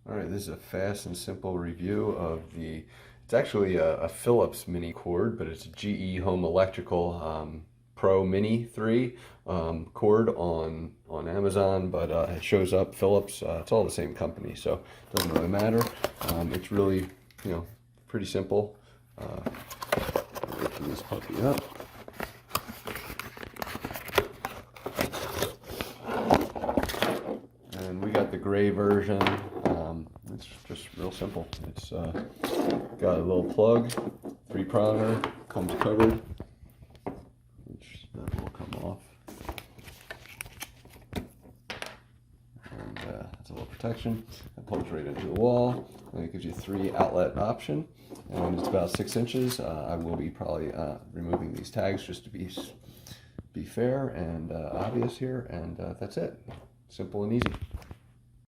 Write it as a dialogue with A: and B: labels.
A: All right, this is a fast and simple review of it's actually a Philips mini cord, but it's a GE Home Electrical Pro Mini 3 cord on Amazon, but it shows up Philips. It's all the same company, so it doesn't really matter. It's really, pretty simple. Open this puppy up. And we got the gray version. It's just real simple. It's got a little plug, 3-pronger, comes covered, which that will come off. And it's a little protection. It plugs right into the wall. And it gives you 3 outlet option, and it's about 6 inches. I will be probably removing these tags just to be fair and obvious here, and that's it. Simple and easy.